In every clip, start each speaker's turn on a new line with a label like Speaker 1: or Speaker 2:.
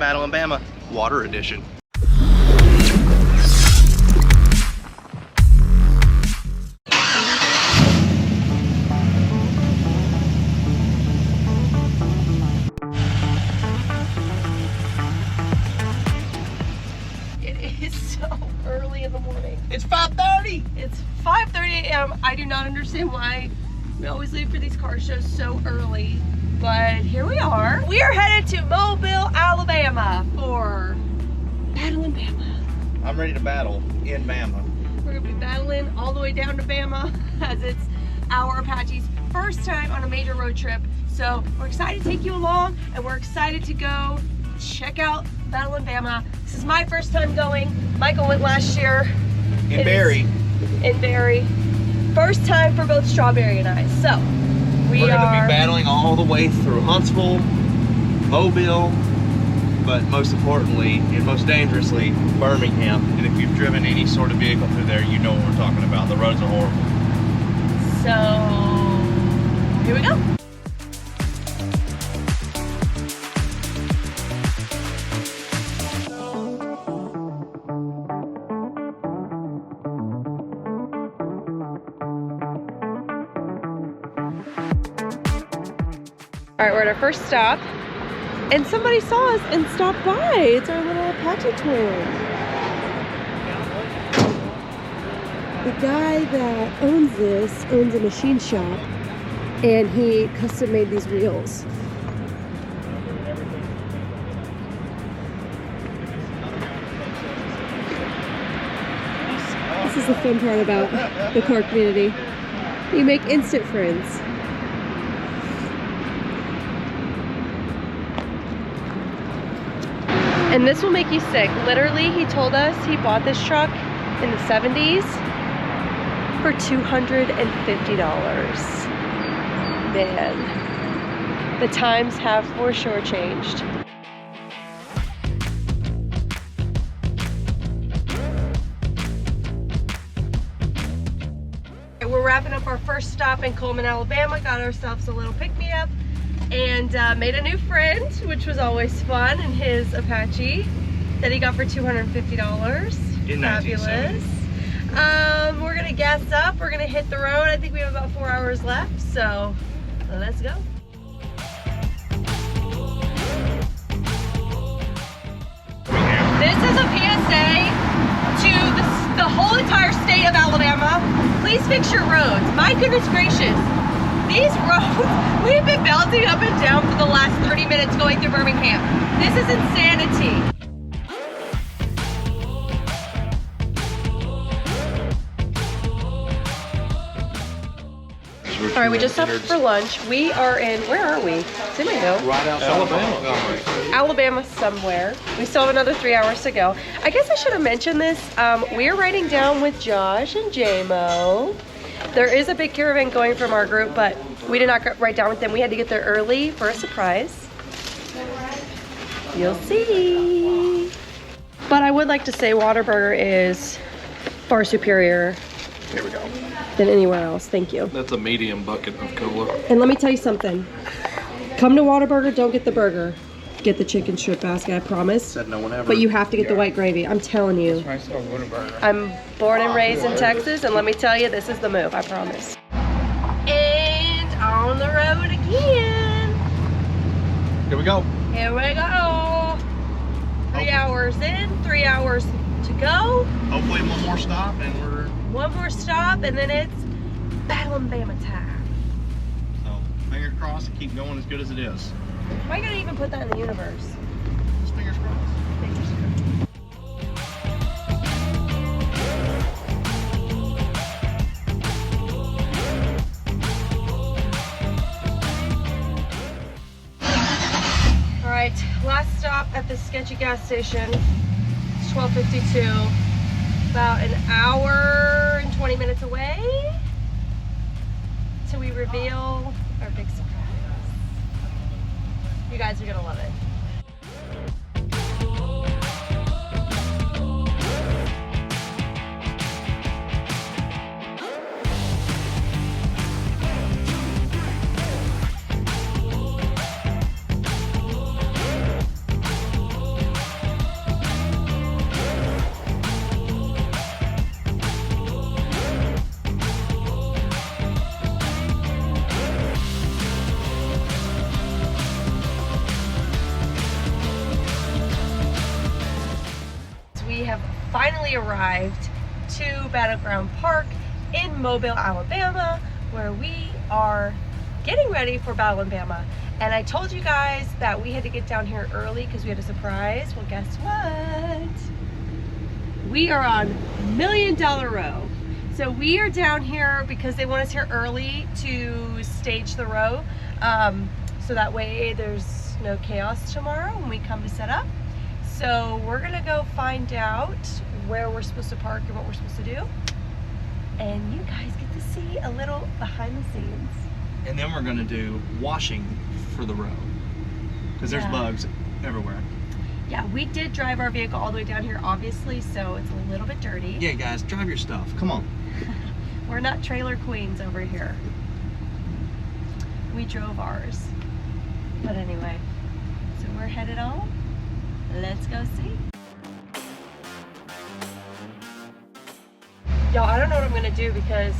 Speaker 1: Battle in Bama, Water Edition.
Speaker 2: It is so early in the morning.
Speaker 1: It's 5:30.
Speaker 2: It's 5:30 a.m. I do not understand why we always leave for these car shows so early, but here we are. We are headed to Mobile, Alabama for Battle in Bama.
Speaker 1: I'm ready to battle in Bama.
Speaker 2: We're gonna be battling all the way down to Bama as it's our Apache's first time on a major road trip. So we're excited to take you along, and we're excited to go check out Battle in Bama. This is my first time going. Michael went last year.
Speaker 1: In Barry.
Speaker 2: In Barry. First time for both Strawberry and I. So we're
Speaker 1: going to be battling all the way through Huntsville, Mobile, but most importantly and most dangerously, Birmingham. And if you've driven any sort of vehicle through there, you know what we're talking about. The roads are horrible.
Speaker 2: So here we go. All right, we're at our first stop, and somebody saw us and stopped by. It's our little Apache twin. The guy that owns this owns a machine shop, and he custom made these wheels. This is the fun part about the car community. You make instant friends. And this will make you sick. Literally, he told us he bought this truck in the 70s for $250. Man, the times have for sure changed. We're wrapping up our first stop in Coleman, Alabama. Got ourselves a little pick-me-up. And made a new friend, which was always fun, in his Apache that he got for $250. Fabulous. We're gonna gas up, we're gonna hit the road. I think we have about 4 hours left, so let's go. This is a PSA to the whole entire state of Alabama. Please fix your roads. My goodness gracious. These roads, we've been bouncing up and down for the last 30 minutes going through Birmingham. This is insanity. All right, we just stopped for lunch. We are in, where are we? It's in my note.
Speaker 1: Right outside Alabama.
Speaker 2: Alabama somewhere. We still have another 3 hours to go. I guess I should have mentioned this. We're riding down with Josh and J-Mo. There is a big caravan going from our group, but we did not ride down with them. We had to get there early for a surprise. You'll see. But I would like to say Whataburger is far superior.
Speaker 1: Here we go.
Speaker 2: Than anywhere else. Thank you.
Speaker 3: That's a medium bucket of cola.
Speaker 2: And let me tell you something. Come to Whataburger, don't get the burger. Get the chicken strip basket, I promise.
Speaker 1: Said no one ever.
Speaker 2: But you have to get the white gravy. I'm telling you. I'm born and raised in Texas, and let me tell you, this is the move, I promise. And on the road again.
Speaker 1: Here we go.
Speaker 2: Here we go. 3 hours in, 3 hours to go.
Speaker 1: Hopefully one more stop and we're...
Speaker 2: One more stop, and then it's Battle in Bama time.
Speaker 1: So, fingers crossed and keep going as good as it is.
Speaker 2: Why you gotta even put that in the universe?
Speaker 1: Just fingers crossed.
Speaker 2: Fingers crossed. All right, last stop at the sketchy gas station. It's 12:52. About an hour and 20 minutes away till we reveal our big surprise. You guys are gonna love it. finally arrived to Battleground Park in Mobile, Alabama, where we are getting ready for Battle in Bama. And I told you guys that we had to get down here early because we had a surprise. Well, guess what? We are on $1 Million Row. So we are down here because they want us here early to stage the row. So that way there's no chaos tomorrow when we come to set up. So we're gonna go find out where we're supposed to park and what we're supposed to do. And you guys get to see a little behind the scenes.
Speaker 1: And then we're gonna do washing for the row. Because there's bugs everywhere.
Speaker 2: Yeah, we did drive our vehicle all the way down here, obviously, so it's a little bit dirty.
Speaker 1: Yeah, guys, drive your stuff. Come on.
Speaker 2: We're not trailer queens over here. We drove ours. But anyway, so we're headed on. Let's go see. Y'all, I don't know what I'm gonna do because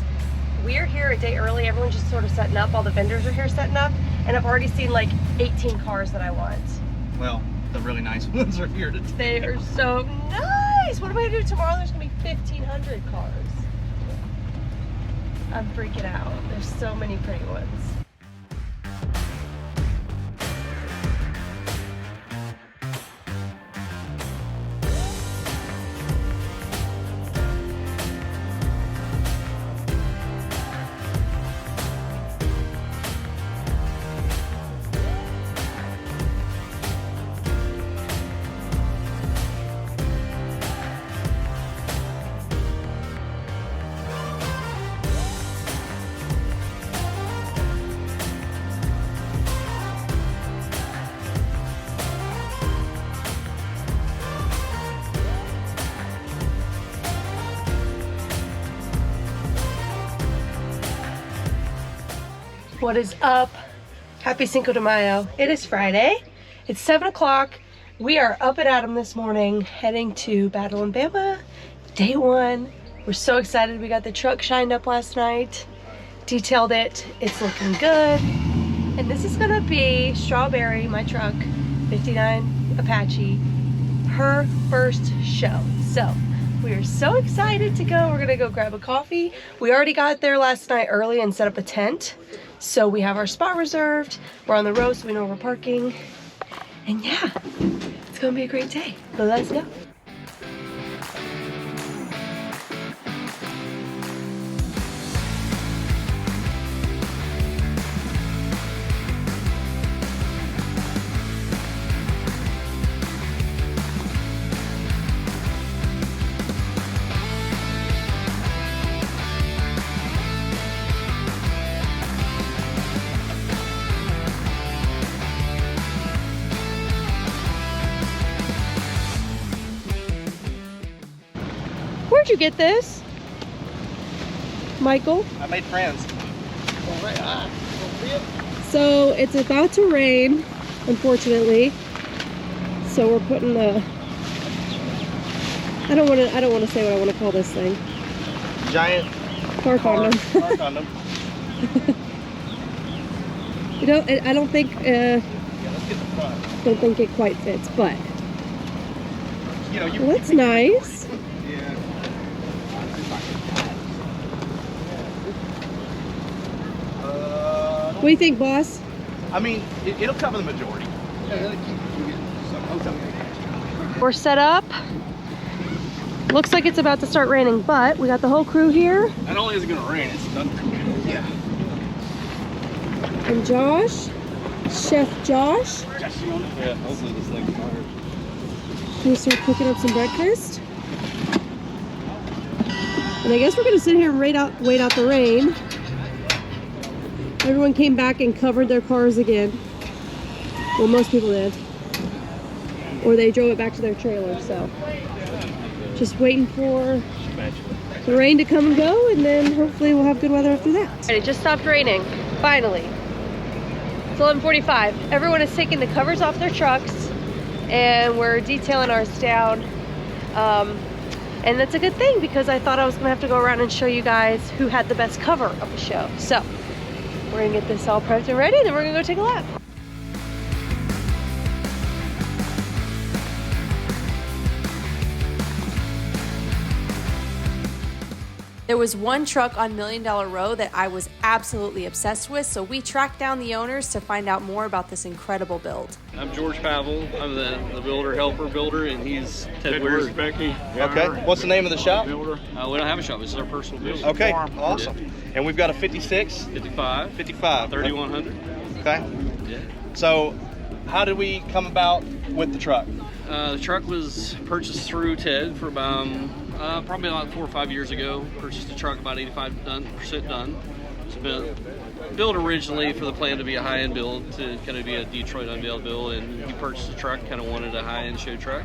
Speaker 2: we're here a day early. Everyone's just sort of setting up. All the vendors are here setting up. And I've already seen like 18 cars that I want.
Speaker 1: Well, the really nice ones are here today.
Speaker 2: They are so nice. What am I gonna do tomorrow? There's gonna be 1,500 cars. I'm freaking out. There's so many pretty ones. What is up? Happy Cinco de Mayo. It is Friday. It's 7 o'clock. We are up and at 'em this morning, heading to Battle in Bama, day one. We're so excited. We got the truck shined up last night, detailed it. It's looking good. And this is gonna be Strawberry, my truck, 59 Apache, her first show. So we are so excited to go. We're gonna go grab a coffee. We already got there last night early and set up a tent. So we have our spot reserved. We're on the road, so we know we're parking. And yeah, it's gonna be a great day. So let's go. Where'd you get this, Michael?
Speaker 1: I made friends.
Speaker 2: So it's about to rain, unfortunately. So we're putting the. I don't want to say what I want to call this thing.
Speaker 1: Giant
Speaker 2: Car condom.
Speaker 1: Car condom.
Speaker 2: You know, I don't think.
Speaker 1: Yeah, let's get the front.
Speaker 2: Don't think it quite fits, but.
Speaker 1: You know,
Speaker 2: Well, that's nice.
Speaker 1: Yeah.
Speaker 2: What do you think, boss?
Speaker 1: I mean, it'll cover the majority.
Speaker 2: We're set up. Looks like it's about to start raining, but we got the whole crew here.
Speaker 1: Not only is it gonna rain, it's thunder. Yeah.
Speaker 2: And Josh, Chef Josh.
Speaker 3: Yeah, hopefully this thing's fired.
Speaker 2: We start cooking up some breakfast. And I guess we're gonna sit here and wait out the rain. Everyone came back and covered their cars again. Well, most people did. Or they drove it back to their trailer, so. Just waiting for the rain to come and go, and then hopefully we'll have good weather after that. It just stopped raining, finally. It's 11:45. Everyone is taking the covers off their trucks, and we're detailing ours down. And that's a good thing because I thought I was gonna have to go around and show you guys who had the best cover of the show. So we're gonna get this all prepped and ready, then we're gonna go take a lap. There was one truck on $1 Million Row that I was absolutely obsessed with, so we tracked down the owners to find out more about this incredible build.
Speaker 3: I'm George Pavel. I'm the builder, helper builder, and he's Ted
Speaker 4: Where's
Speaker 3: Weird.
Speaker 4: Becky?
Speaker 1: Okay. What's the name of the shop?
Speaker 4: Builder.
Speaker 3: We don't have a shop. This is our personal business.
Speaker 1: Okay. Awesome. And we've got a 56,
Speaker 3: 55,
Speaker 1: 55,
Speaker 3: 3100.
Speaker 1: Okay.
Speaker 3: Yeah.
Speaker 1: So, how did we come about with the truck?
Speaker 3: The truck was purchased through Ted for about probably about 4 or 5 years ago. Purchased the truck about 85% done. It's been built originally for the plan to be a high-end build, to kind of be a Detroit unveiled build, and he purchased the truck, kind of wanted a high-end show truck,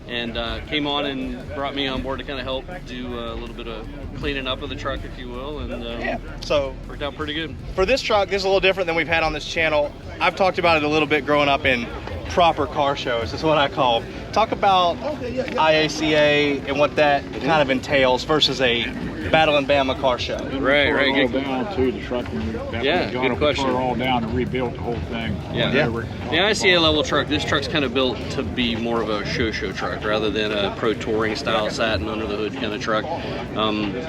Speaker 3: and came on and brought me on board to kind of help do a little bit of cleaning up of the truck, if you will, and
Speaker 1: Yeah. So,
Speaker 3: worked out pretty good.
Speaker 1: for this truck, this is a little different than we've had on this channel. I've talked about it a little bit growing up in proper car shows, is what I call. Talk about IACA and what that kind of entails versus a Battle in Bama car show.
Speaker 3: Right,
Speaker 4: Tore
Speaker 3: right.
Speaker 4: it all
Speaker 3: Good.
Speaker 4: down to the truck when we
Speaker 3: Yeah,
Speaker 4: got
Speaker 3: good
Speaker 4: it,
Speaker 3: question.
Speaker 4: tore it all down and rebuilt the whole thing.
Speaker 3: Yeah. The ICA level truck, this truck's kind of built to be more of a show truck rather than a pro touring style satin under the hood kind of truck.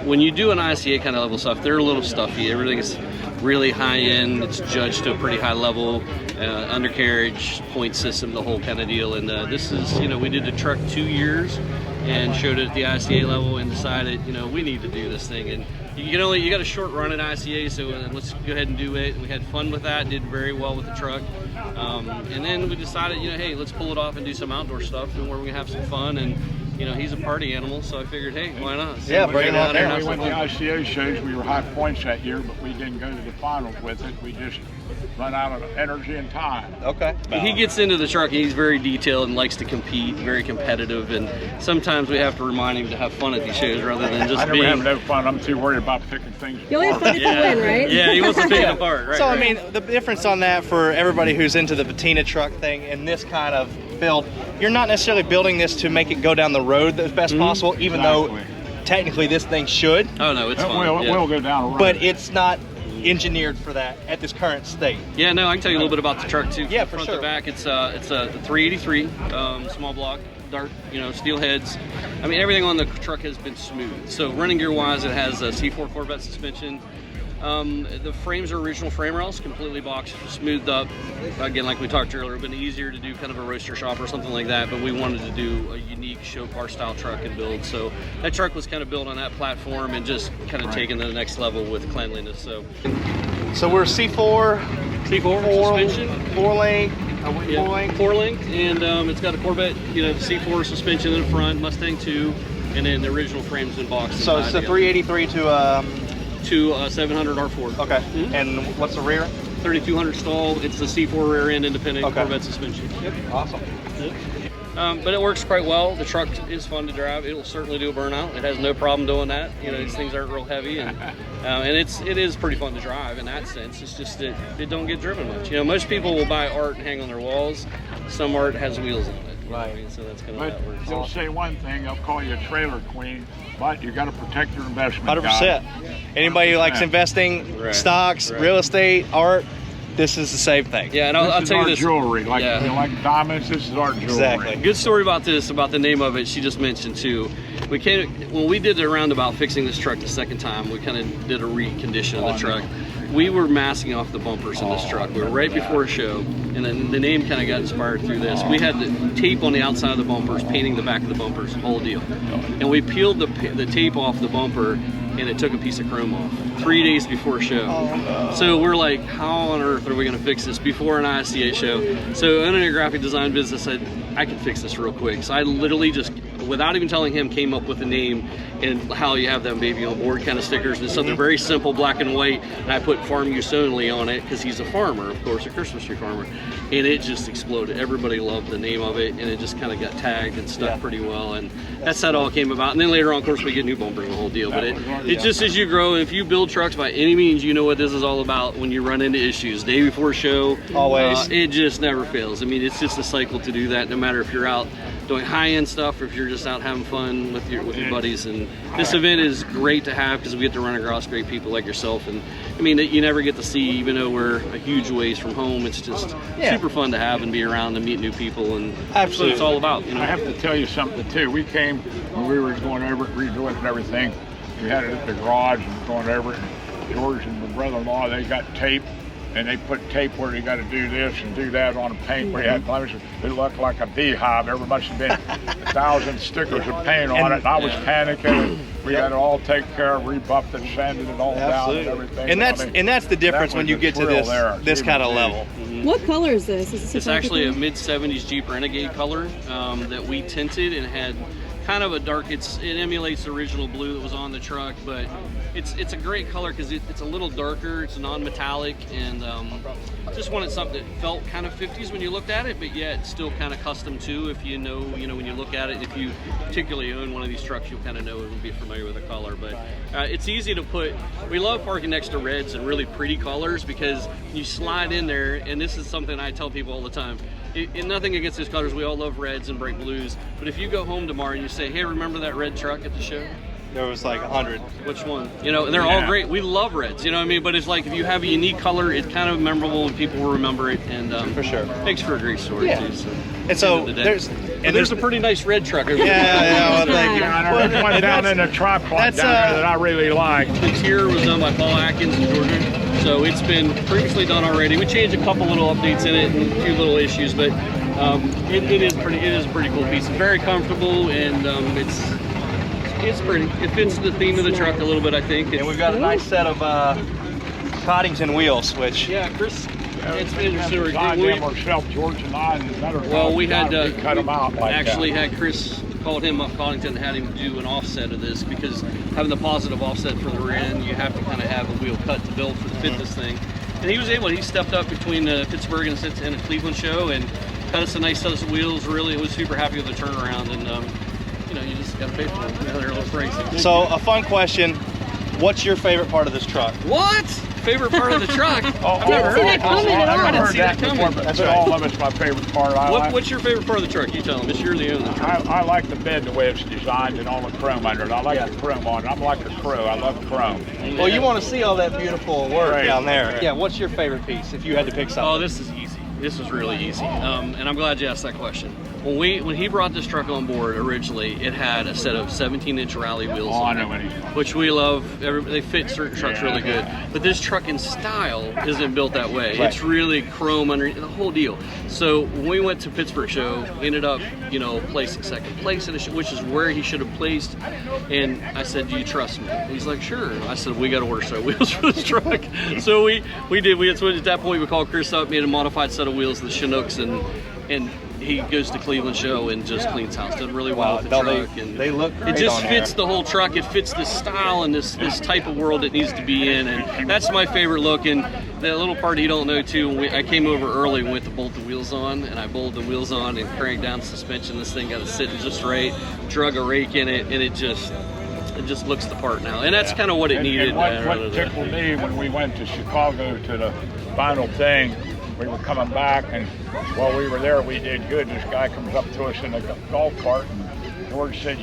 Speaker 3: When you do an ICA kind of level stuff, they're a little stuffy. Everything is really high end. It's judged to a pretty high level, undercarriage, point system, the whole kind of deal. And this is, we did the truck 2 years and showed it at the ICA level and decided, we need to do this thing. And you got a short run at ICA, so let's go ahead and do it. And we had fun with that, did very well with the truck. And then we decided, hey, let's pull it off and do some outdoor stuff and where we can have some fun. And he's a party animal, so I figured, hey, why not? So
Speaker 1: Yeah, bring it out there.
Speaker 4: We went to ICA shows. We were high points that year, but we didn't go to the finals with it. We just run out of energy and time.
Speaker 1: Okay.
Speaker 3: He gets into the truck, he's very detailed and likes to compete, very competitive, and sometimes we have to remind him to have fun at these shows rather than just
Speaker 4: I never
Speaker 3: being...
Speaker 4: have no fun. I'm too worried about picking things
Speaker 2: You only have
Speaker 4: apart.
Speaker 2: fun if you win, right?
Speaker 3: Yeah, he wants to pick it apart, right?
Speaker 1: So,
Speaker 3: right.
Speaker 1: I mean, the difference on that for everybody who's into the patina truck thing and this kind of build, you're not necessarily building this to make it go down the road the best possible, even though technically this thing should,
Speaker 3: Oh no, it's fun.
Speaker 4: It will go down the road.
Speaker 1: but it's not engineered for that at this current state.
Speaker 3: Yeah, no, I can tell you a little bit about the truck too.
Speaker 1: Yeah,
Speaker 3: From
Speaker 1: for
Speaker 3: front
Speaker 1: sure.
Speaker 3: to back, it's a 383 small block, dark, steel heads. I mean, everything on the truck has been smooth. So running gear wise, it has a C4 Corvette suspension. The frames are original frame rails, completely boxed, smoothed up. Again, like we talked earlier, it would have been easier to do kind of a roaster shop or something like that, but we wanted to do a unique show car style truck and build. So that truck was kind of built on that platform and just kind of taken to the next level with cleanliness. So
Speaker 1: So we're C4,
Speaker 3: suspension.
Speaker 1: 4-link,
Speaker 3: Yeah,
Speaker 1: 4-link.
Speaker 3: 4-link, and it's got a Corvette, C4 suspension in the front, Mustang 2, and then the original frame's in box.
Speaker 1: So it's the 383
Speaker 3: to 700 R4.
Speaker 1: okay.
Speaker 3: Mhm.
Speaker 1: And what's the rear?
Speaker 3: 3200 stall. It's a C4 rear end independent
Speaker 1: Okay.
Speaker 3: Corvette suspension. Yep.
Speaker 1: Awesome.
Speaker 3: But it works quite well. The truck is fun to drive. It will certainly do a burnout. It has no problem doing that. These things aren't real heavy, and it is pretty fun to drive in that sense. It's just that it don't get driven much. Most people will buy art and hang on their walls. Some art has wheels on it. You know what I mean? So that's kind of how
Speaker 4: But
Speaker 3: that works.
Speaker 4: they'll say one thing, they'll call you a trailer queen, but you got to protect your investment.
Speaker 1: 100%. Anybody who likes
Speaker 4: 100%.
Speaker 1: investing,
Speaker 3: Right.
Speaker 1: stocks,
Speaker 3: Right.
Speaker 1: real estate, art, this is the same thing.
Speaker 3: Yeah, and I'll
Speaker 4: This
Speaker 3: tell
Speaker 4: is
Speaker 3: you
Speaker 4: our
Speaker 3: this.
Speaker 4: jewelry. Like,
Speaker 3: Yeah.
Speaker 4: like diamonds, this is our jewelry.
Speaker 1: Exactly.
Speaker 3: Good story about this, about the name of it. She just mentioned too. When we did the roundabout fixing this truck the second time, we kind of did a recondition of the truck. We were masking off the bumpers in this truck. We were right before a show, and then the name kind of got inspired through this. We had the tape on the outside of the bumpers, painting the back of the bumpers, whole deal. And we peeled the tape off the bumper, and it took a piece of chrome off 3 days before a show. So we're like, how on earth are we going to fix this before an ISCA show? So in a graphic design business, I can fix this real quick. So I literally just, without even telling him, came up with a name and how you have them baby on board kind of stickers. It's something very simple, black and white, and I put farm use only on it because he's a farmer, of course, a Christmas tree farmer, and it just exploded. Everybody loved the name of it, and it just kind of got tagged and stuck pretty well, and that's how it all came about. And then later on, of course, we get new bumpers, the whole deal, but it just, as you grow, and if you build trucks by any means, you know what this is all about when you run into issues. Day before show,
Speaker 1: Always.
Speaker 3: it just never fails. I mean, it's just a cycle to do that, no matter if you're out doing high-end stuff or if you're just out having fun with your buddies. And this event is great to have because we get to run across great people like yourself. And I mean, that you never get to see, even though we're a huge ways from home. It's just super fun to have and be around and meet new people, and that's what it's all about.
Speaker 4: I have to tell you something too. We came when we were going over it, redoing it and everything. We had it at the garage and going over it. And George and my brother-in-law, they got tape, and they put tape where you got to do this and do that on a paint where you had blemishes. It looked like a beehive. There must have been 1,000 stickers of paint on it, and I was panicking. We got it all taken care of, rebuffed it, sanded it all down and everything.
Speaker 1: And that's the difference when you get to this kind of level.
Speaker 2: What color is this? Is this
Speaker 3: It's actually a mid-70s Jeep Renegade color that we tinted and had kind of a dark, it emulates the original blue that was on the truck, but it's a great color because it's a little darker, it's non-metallic, and just wanted something that felt kind of 50s when you looked at it, but yet still kind of custom too. If you know, when you look at it, if you particularly own one of these trucks, you'll kind of know it and be familiar with the color. But it's easy to put. We love parking next to reds and really pretty colors because you slide in there, and this is something I tell people all the time. Nothing against those colors, we all love reds and bright blues, but if you go home tomorrow and you say, hey, remember that red truck at the show?
Speaker 1: There was like 100.
Speaker 3: Which one? And they're all great. We love reds, what I mean? But it's like if you have a unique color, it's kind of memorable and people will remember it. And
Speaker 1: for sure,
Speaker 3: makes for a great story too. So,
Speaker 1: and so
Speaker 3: there's a pretty nice red truck over there.
Speaker 1: Yeah, well, thank you.
Speaker 4: There's one down in the truck down there that I really like.
Speaker 3: The interior was done by Paul Atkins in Georgia. So it's been previously done already. We changed a couple little updates in it and a few little issues, but it is a pretty cool piece. Very comfortable, and it's pretty. It fits the theme of the truck a little bit, I think.
Speaker 1: And we've got a nice set of cottings and wheels, which
Speaker 3: Chris. It's been interesting.
Speaker 4: George and I,
Speaker 3: well, we had
Speaker 4: cut them out.
Speaker 3: Had Chris called him up Coddington and had him do an offset of this because having the positive offset for the rear end, you have to kind of have a wheel cut to build to fit this thing. And he was able. He stepped up between Pittsburgh and the Cleveland show and cut us a nice set of wheels. Really, was super happy with the turnaround, and you just got to pay for them. They're a little crazy.
Speaker 1: So a fun question: what's your favorite part of this truck?
Speaker 3: What? Favorite part of the truck?
Speaker 2: I didn't see that coming at all.
Speaker 3: I didn't see that coming.
Speaker 4: That's all of it's my favorite part.
Speaker 3: What's your favorite part of the truck? You tell them. It's you're the owner of the truck.
Speaker 4: I like the bed, the way it's designed, and all the chrome under it. I like the chrome on it. I'm like a crow. I love chrome.
Speaker 1: Well, you want to see all that beautiful work down there. Right. Yeah. What's your favorite piece if you had to pick something?
Speaker 3: Oh, this is easy. This was really easy. And I'm glad you asked that question. When he brought this truck on board originally, it had a set of 17-inch rally wheels on it, which we love. They fit certain trucks really good. But this truck in style isn't built that way. Right. It's really chrome underneath, the whole deal. So when we went to Pittsburgh show, we ended up, placing second place in the show, which is where he should have placed. And I said, do you trust me? And he's like, sure. I said, we got to order set of wheels for this truck. So we did. At that point, we called Chris up, made a modified set of wheels, the Chinooks, and he goes to Cleveland show and just cleans house. Did really well with the truck. And
Speaker 1: they look great.
Speaker 3: It just fits the whole truck. It fits this style and this type of world it needs to be in. And that's my favorite look. And the little part you don't know too, I came over early and went to bolt the wheels on, and I bolted the wheels on and cranked down the suspension. This thing got to sit just right, drug a rake in it, and it just looks the part now. And that's kind of what it needed.
Speaker 4: And what tickled me when we went to Chicago to the final thing, we were coming back, and while we were there, we did good. This guy comes up to us in a golf cart, and George said,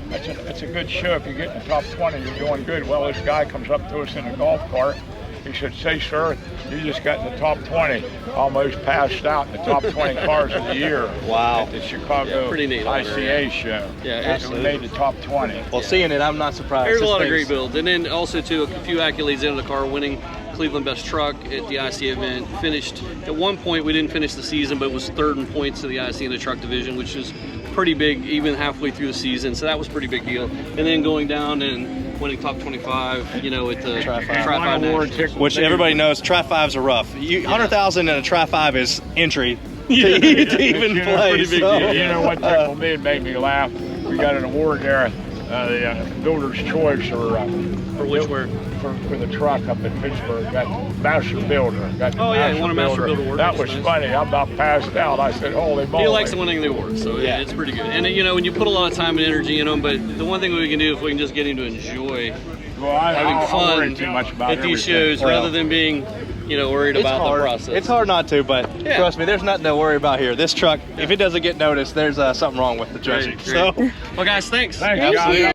Speaker 4: that's a good show. If you get in the top 20, you're doing good. Well, this guy comes up to us in a golf cart. He said, say, sir, you just got in the top 20. Almost passed out in the top 20 cars of the year.
Speaker 1: Wow.
Speaker 4: At the Chicago ISCA show.
Speaker 3: Yeah,
Speaker 4: absolutely. We made the top 20.
Speaker 1: Well, seeing it, I'm not surprised.
Speaker 3: There's a lot of great builds. And then also, too, a few accolades into the car, winning Cleveland Best Truck at the ISCA event. Finished, at one point, we didn't finish the season, but was third in points in the ISCA in the truck division, which is pretty big, even halfway through the season. So that was a pretty big deal. And then going down and winning top 25, at the Tri-5 Nationals.
Speaker 1: Which everybody knows, Tri-5s are rough. 100,000 in a Tri-5 is entry to even play.
Speaker 4: You know what tickled me and made me laugh? We got an award there, the Builder's Choice,
Speaker 3: for which word?
Speaker 4: For the truck up in Pittsburgh, got Master Builder.
Speaker 3: You won a Master Builder award.
Speaker 4: That was funny. I about passed out. I said, holy moly.
Speaker 3: He likes winning the award, so it's pretty good. And when you put a lot of time and energy in them, but the one thing we can do, if we can just get him to enjoy having fun
Speaker 4: too much about
Speaker 3: at these shows, rather than being worried about the process.
Speaker 1: It's hard not to, but trust me, there's nothing to worry about here. This truck, if it doesn't get noticed, there's something wrong with the judging. So,
Speaker 3: well, guys, thanks.
Speaker 4: Thank you.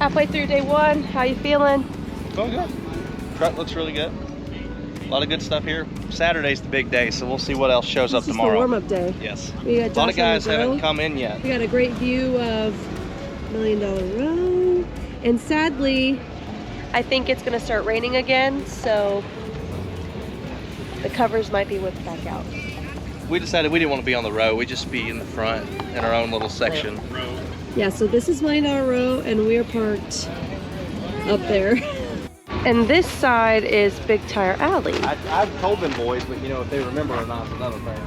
Speaker 2: Halfway through day 1, how you feeling?
Speaker 1: Going good. Truck looks really good. A lot of good stuff here. Saturday's the big day, so we'll see what else shows up
Speaker 2: This is
Speaker 1: tomorrow.
Speaker 2: the warm-up day.
Speaker 1: Yes.
Speaker 2: We got
Speaker 1: A lot
Speaker 2: Josh
Speaker 1: of guys
Speaker 2: on the grill.
Speaker 1: haven't come in yet.
Speaker 2: We got a great view of $1 Million Row. And sadly, I think it's gonna start raining again, so the covers might be whipped back out.
Speaker 1: We decided we didn't want to be on the road. We'd just be in the front in our own little section.
Speaker 2: Yeah, so this is $1 Million Row, and we are parked up there. And this side is Big Tire Alley.
Speaker 1: I've told them boys, but you know, if they remember or not is another thing.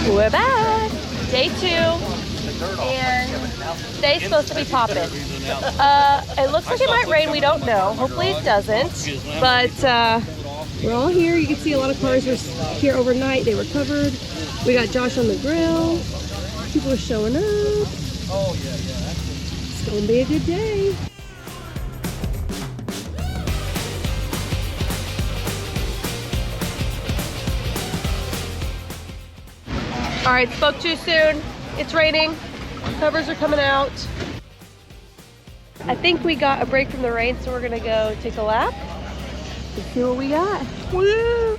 Speaker 2: We're back. Day 2. And today's supposed to be popping. It looks like it might rain. We don't know. Hopefully it doesn't. But we're all here. You can see a lot of cars were here overnight. They were covered. We got Josh on the grill. People are showing up. It's going to be a good day. All right, spoke too soon. It's raining. Covers are coming out. I think we got a break from the rain, so we're gonna go take a lap and see what we got. Woo!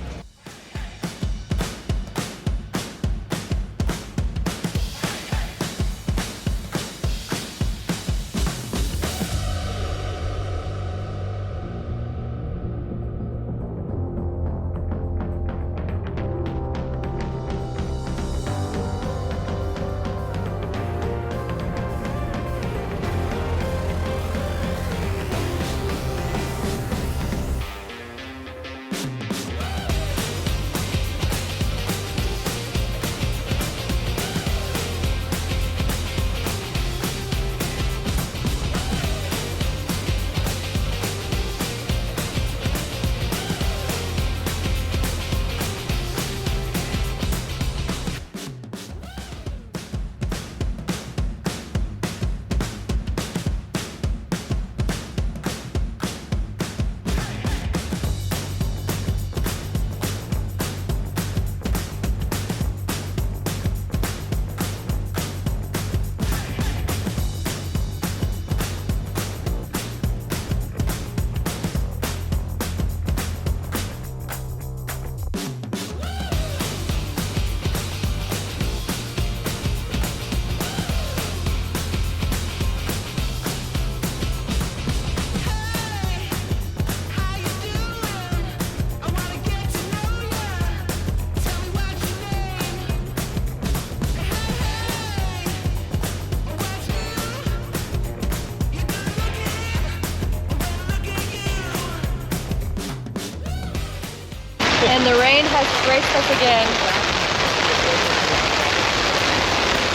Speaker 2: And the rain has graced us again.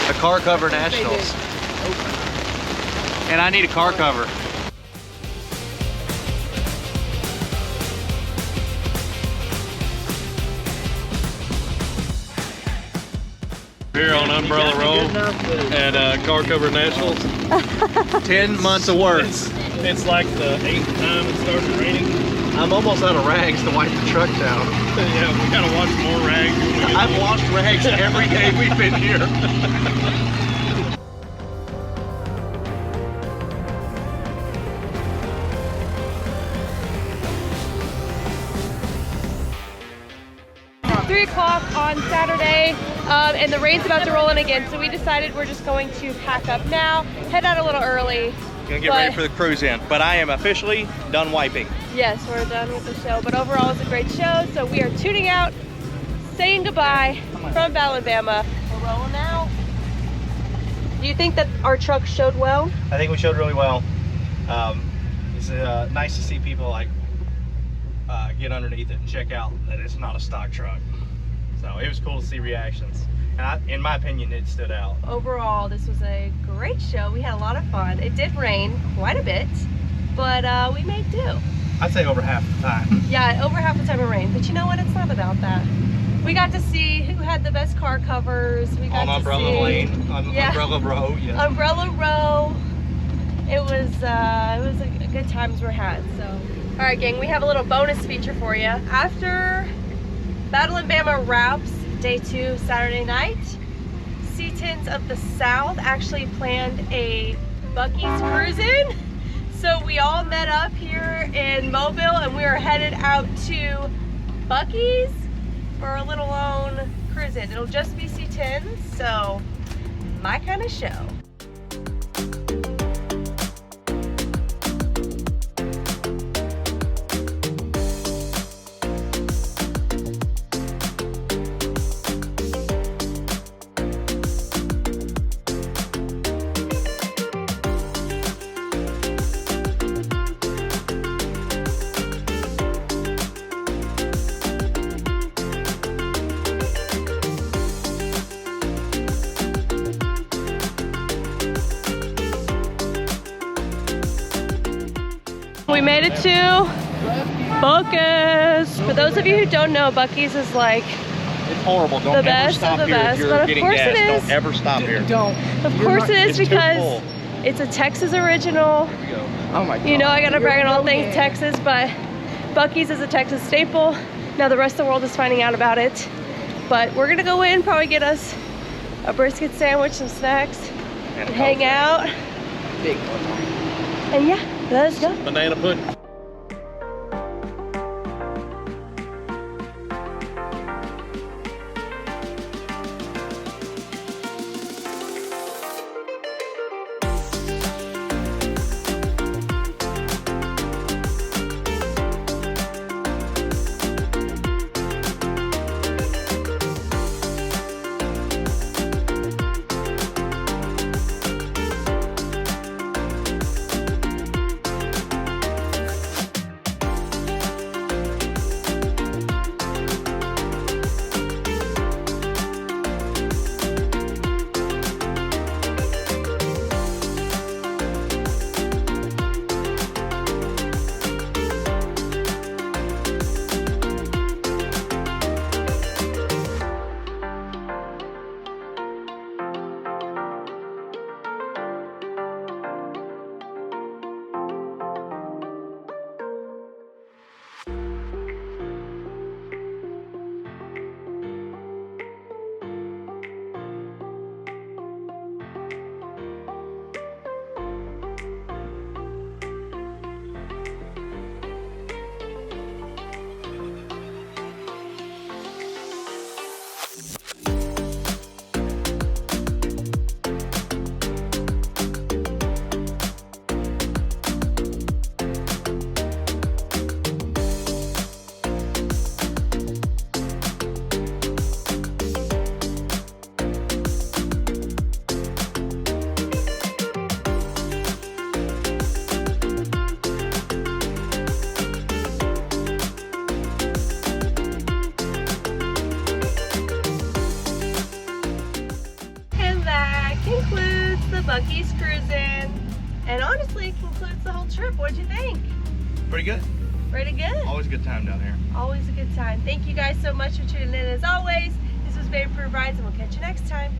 Speaker 1: The car cover nationals. And I need a car cover.
Speaker 3: Here on Umbrella Row at Car Cover Nashville.
Speaker 1: 10 months of work.
Speaker 3: It's like the 8th time it started raining.
Speaker 1: I'm almost out of rags to wipe the truck down.
Speaker 3: Yeah, we gotta wash more rags.
Speaker 1: I've washed rags every day we've been here.
Speaker 2: It's 3 o'clock on Saturday, and the rain's about to roll in again, so we decided we're just going to pack up now, head out a little early.
Speaker 1: Gonna get ready for the cruise in, but I am officially done wiping.
Speaker 2: Yes, we're done with the show, but overall it's a great show, so we are tuning out, saying goodbye from Battle in Bama. We're rolling out. Do you think that our truck showed well?
Speaker 1: I think we showed really well. It's nice to see people like get underneath it and check out that it's not a stock truck. So it was cool to see reactions. And in my opinion, it stood out.
Speaker 2: Overall, this was a great show. We had a lot of fun. It did rain quite a bit, but we made do.
Speaker 1: I'd say over half the time.
Speaker 2: Yeah, over half the time it rained, but you know what? It's not about that. We got to see who had the best car covers. We got
Speaker 1: On
Speaker 2: to
Speaker 1: Umbrella
Speaker 2: see,
Speaker 1: Lane, on
Speaker 2: yeah.
Speaker 1: Umbrella Row, yeah.
Speaker 2: Umbrella Row. It was a good times were had. So, all right, gang, we have a little bonus feature for you. After Battle in Bama wraps, day 2, Saturday night, C-Tins of the South actually planned a Buc-ee's cruise-in. So we all met up here in Mobile and we are headed out to Buc-ee's for a little lone cruise-in. It'll just be C-Tins, so my kind of show. We made it to Buc-ee's. For those of you who don't know, Buc-ee's is like
Speaker 1: It's horrible. Don't
Speaker 2: the
Speaker 1: ever
Speaker 2: best
Speaker 1: stop
Speaker 2: of the
Speaker 1: here
Speaker 2: best,
Speaker 1: if
Speaker 2: but
Speaker 1: you're
Speaker 2: of
Speaker 1: getting
Speaker 2: course
Speaker 1: gas.
Speaker 2: it is.
Speaker 1: Don't ever stop here.
Speaker 2: Of course it is,
Speaker 1: It's too
Speaker 2: because
Speaker 1: full.
Speaker 2: it's a Texas original.
Speaker 5: Oh my God.
Speaker 2: You know I gotta brag on all things Texas, but Buc-ee's is a Texas staple. Now the rest of the world is finding out about it. But we're gonna go in, probably get us a brisket sandwich, some snacks, and hang out.
Speaker 5: Big one.
Speaker 2: And yeah, let's go.
Speaker 3: Banana pudding.
Speaker 2: Buc-ee's cruising, and honestly, it concludes the whole trip. What'd you think?
Speaker 1: Pretty good.
Speaker 2: Pretty good.
Speaker 1: Always a good time down here.
Speaker 2: Always a good time. Thank you guys so much for tuning in. As always, this was Baby Approved Rides, and we'll catch you next time.